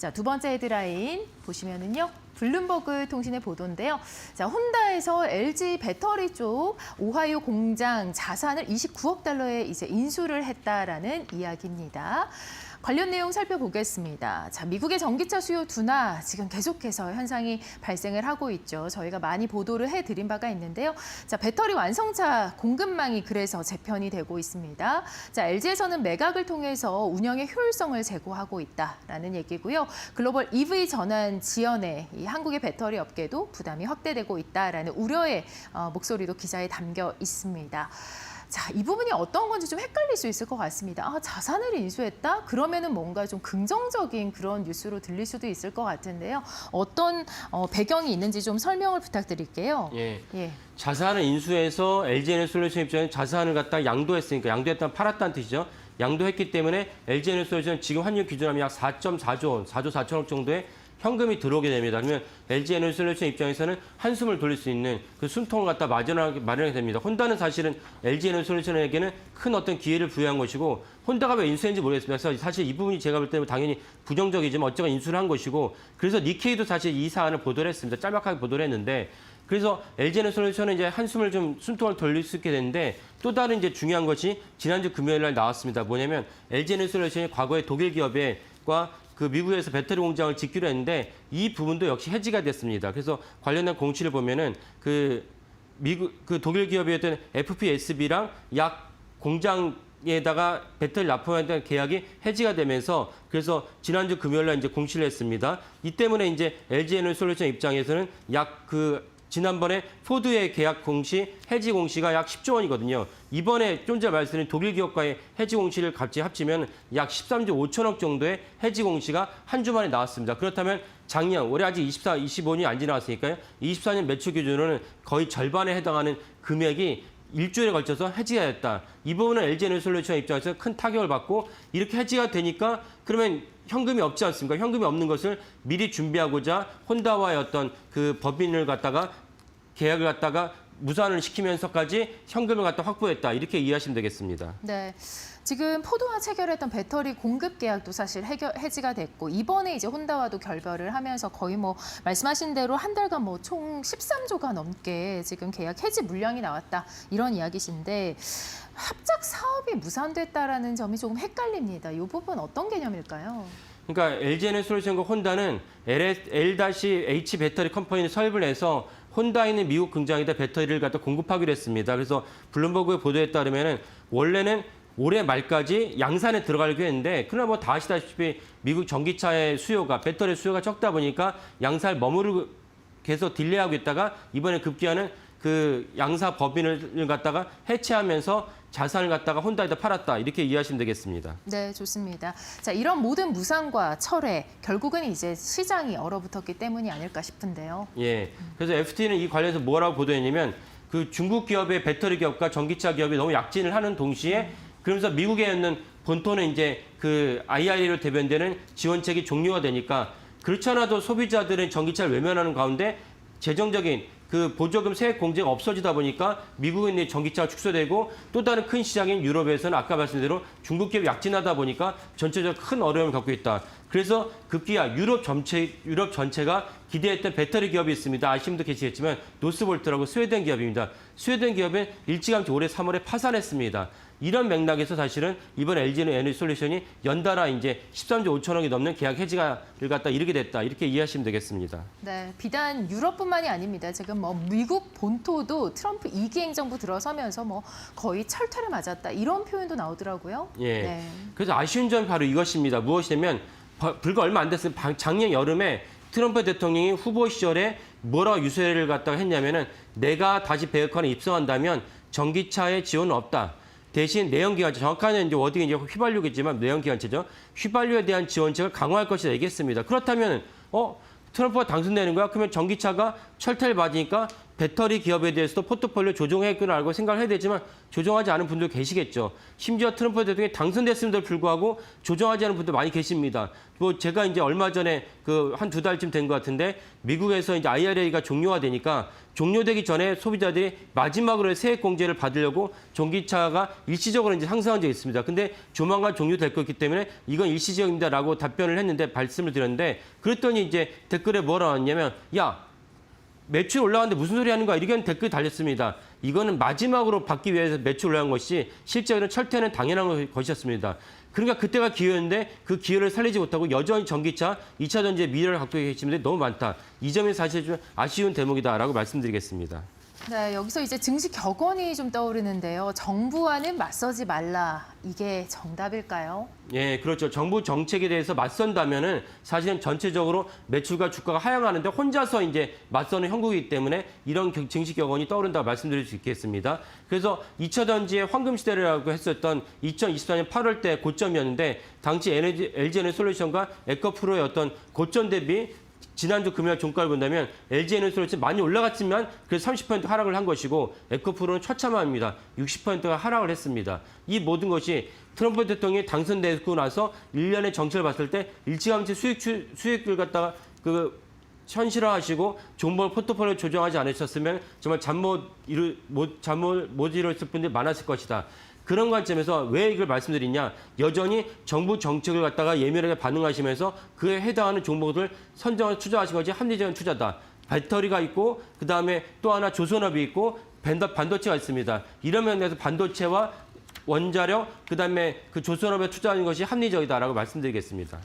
자, 두 번째 헤드라인 보시면은요. 블룸버그 통신의 보도인데요. 자, 혼다에서 LG 배터리 쪽 오하이오 공장 자산을 29억 달러에 이제 인수를 했다라는 이야기입니다. 관련 내용 살펴보겠습니다. 자, 미국의 전기차 수요 둔화 지금 계속해서 현상이 발생을 하고 있죠. 저희가 많이 보도를 해드린 바가 있는데요. 자, 배터리 완성차 공급망이 그래서 재편이 되고 있습니다. 자, LG에서는 매각을 통해서 운영의 효율성을 제고하고 있다라는 얘기고요. 글로벌 EV 전환 지연에 이 한국의 배터리 업계도 부담이 확대되고 있다라는 우려의 목소리도 기사에 담겨 있습니다. 자, 이 부분이 어떤 건지 좀 헷갈릴 수 있을 것 같습니다. 아, 자산을 인수했다? 그러면은 뭔가 좀 긍정적인 그런 뉴스로 들릴 수도 있을 것 같은데요. 어떤 배경이 있는지 좀 설명을 부탁드릴게요. 예. 예. 자산을 인수해서 LG에너지솔루션 입장에 자산을 갖다 양도했으니까 양도했다는 팔았다는 뜻이죠. 양도했기 때문에 LG에너지솔루션 지금 환율 기준하면 약 4.4조 원, 4조 4천억 정도의 현금이 들어오게 됩니다. 그러면 LG에너지솔루션 입장에서는 한숨을 돌릴 수 있는 그 숨통을 갖다 마련하게 됩니다. 혼다는 사실은 LG에너지솔루션에게는 큰 어떤 기회를 부여한 것이고 혼다가 왜 인수했는지 모르겠습니다. 그래서 사실 이 부분이 제가 볼 때는 당연히 부정적이지만 어쨌건 인수를 한 것이고 그래서 니케이도 사실 이 사안을 보도를 했습니다. 짤막하게 보도를 했는데 그래서 LG에너지솔루션은 이제 한숨을 좀 숨통을 돌릴 수 있게 되는데 또 다른 이제 중요한 것이 지난주 금요일 날 나왔습니다. 뭐냐면 LG에너지솔루션이 과거에 독일 기업과 그 미국에서 배터리 공장을 짓기로 했는데 이 부분도 역시 해지가 됐습니다. 그래서 관련된 공시를 보면은 그 독일 기업이었던 FPSB랑 약 공장에다가 배터리 납품에 대한 계약이 해지가 되면서 그래서 지난주 금요일 날 이제 공시를 했습니다. 이 때문에 이제 LG에너지솔루션 입장에서는 약 지난번에 포드의 계약 공시, 해지 공시가 약 10조 원이거든요. 이번에 좀 전에 말씀드린 독일 기업과의 해지 공시를 같이 합치면 약 13조 5천억 정도의 해지 공시가 한 주 만에 나왔습니다. 그렇다면 작년, 올해 아직 25년이 안 지나왔으니까요. 24년 매출 기준으로는 거의 절반에 해당하는 금액이 일주일에 걸쳐서 해지가 됐다. 이 부분은 LG에너지솔루션 입장에서 큰 타격을 받고 이렇게 해지가 되니까 그러면 현금이 없지 않습니까? 현금이 없는 것을 미리 준비하고자 혼다와의 어떤 그 법인을 갖다가 계약을 갖다가 무산을 시키면서까지 현금을 갖다 확보했다. 이렇게 이해하시면 되겠습니다. 네. 지금 포드와 체결했던 배터리 공급 계약도 사실 해지가 됐고 이번에 이제 혼다와도 결별을 하면서 거의 뭐 말씀하신 대로 한 달간 뭐 총 13조가 넘게 지금 계약 해지 물량이 나왔다. 이런 이야기신데 합작 사업이 무산됐다라는 점이 조금 헷갈립니다. 이 부분 어떤 개념일까요? 그러니까 LG에너지솔루션과 혼다는 L-H 배터리 컴퍼니를 설립을 해서 혼다에 있는 미국 공장에다 배터리를 갖다 공급하기로 했습니다. 그래서 블룸버그의 보도에 따르면 원래는 올해 말까지 양산에 들어가려고 했는데 그러나 뭐 다 아시다시피 미국 전기차의 수요가 배터리 수요가 적다 보니까 양산을 머무르고 계속 딜레이하고 있다가 이번에 급기야는 그 양사 법인을 갖다가 해체하면서 자산을 갖다가 혼다에다 팔았다. 이렇게 이해하시면 되겠습니다. 네, 좋습니다. 자, 이런 모든 무상과 철회, 결국은 이제 시장이 얼어붙었기 때문이 아닐까 싶은데요. 예. 그래서 FT는 이 관련해서 뭐라고 보도했냐면 그 중국 기업의 배터리 기업과 전기차 기업이 너무 약진을 하는 동시에 그러면서 미국에 있는 본토는 이제 그 IRA로 대변되는 지원책이 종료가 되니까 그렇지 않아도 소비자들은 전기차를 외면하는 가운데 재정적인 그 보조금 세액 공제가 없어지다 보니까 미국의 전기차가 축소되고 또 다른 큰 시장인 유럽에서는 아까 말씀대로 중국 기업이 약진하다 보니까 전체적으로 큰 어려움을 겪고 있다. 그래서 급기야 유럽 전체가 기대했던 배터리 기업이 있습니다. 아시는 분도 계시겠지만 노스볼트라고 스웨덴 기업입니다. 스웨덴 기업은 일찌감치 올해 3월에 파산했습니다. 이런 맥락에서 사실은 이번 LG에너지솔루션이 연달아 이제 13조 5천억이 넘는 계약 해지를 갖다 이르게 됐다. 이렇게 이해하시면 되겠습니다. 네, 비단 유럽뿐만이 아닙니다. 지금 뭐 미국 본토도 트럼프 2기 행정부 들어서면서 뭐 거의 철퇴를 맞았다. 이런 표현도 나오더라고요. 예. 네. 그래서 아쉬운 점이 바로 이것입니다. 무엇이냐면 불과 얼마 안 됐어요. 작년 여름에 트럼프 대통령이 후보 시절에 뭐라고 유세를 갖다가 했냐면은 내가 다시 배역관에 입성한다면 전기차에 지원은 없다. 대신 내연기관차, 정확한 이제 워딩이 이제 휘발유겠지만 내연기관차죠. 휘발유에 대한 지원책을 강화할 것이다 얘기했습니다. 그렇다면 트럼프가 당선되는 거야? 그러면 전기차가 철퇴를 맞으니까 배터리 기업에 대해서도 포트폴리오 조정할 걸 알고 생각을 해야 되지만 조정하지 않은 분들 계시겠죠. 심지어 트럼프 대통령이 당선됐음에도 불구하고 조정하지 않은 분들 많이 계십니다. 뭐 제가 이제 얼마 전에 그 한 2달쯤 된 것 같은데 미국에서 이제 IRA가 종료가 되니까 종료되기 전에 소비자들이 마지막으로 세액 공제를 받으려고 전기차가 일시적으로 이제 상승한 적이 있습니다. 근데 조만간 종료될 거기 때문에 이건 일시적입니다라고 답변을 했는데 말씀을 드렸는데 그랬더니 이제 댓글에 뭐라 왔냐면 야 매출 올라가는데 무슨 소리 하는 거야? 이런 댓글 달렸습니다. 이거는 마지막으로 받기 위해서 매출 올라간 것이 실제로는 철퇴는 당연한 것이었습니다. 그러니까 그때가 기회였는데 그 기회를 살리지 못하고 여전히 전기차, 2차 전지의 미래를 갖고 계신 분들이 너무 많다. 이 점이 사실 좀 아쉬운 대목이다라고 말씀드리겠습니다. 네, 여기서 이제 증시 격언이 좀 떠오르는데요. 정부와는 맞서지 말라. 이게 정답일까요? 예, 그렇죠. 정부 정책에 대해서 맞선다면은 사실은 전체적으로 매출과 주가가 하향하는데 혼자서 이제 맞서는 형국이기 때문에 이런 증시 격언이 떠오른다고 말씀드릴 수 있겠습니다. 그래서 2차 전지의 황금 시대라고 했었던 2024년 8월 때 고점이었는데 당시 LG에너지솔루션과 에코프로의 어떤 고점 대비 지난주 금요일 종가를 본다면 LG에너지솔루션 많이 올라갔지만 그래서 30% 하락을 한 것이고 에코프로는 처참합니다. 60%가 하락을 했습니다. 이 모든 것이 트럼프 대통령이 당선되고 나서 1년의 정책을 봤을 때 일찌감치 수익을 갖다가 현실화하시고 종목 포트폴리오 조정하지 않으셨으면 정말 잠못 이뤘을 분들이 많았을 것이다. 그런 관점에서 왜 이걸 말씀드리냐. 여전히 정부 정책을 갖다가 예민하게 반응하시면서 그에 해당하는 종목을 선정해서 투자하신 것이 합리적인 투자다. 배터리가 있고 그다음에 또 하나 조선업이 있고 반도체가 있습니다. 이런 면에서 반도체와 원자력 그다음에 그 조선업에 투자하는 것이 합리적이다라고 말씀드리겠습니다.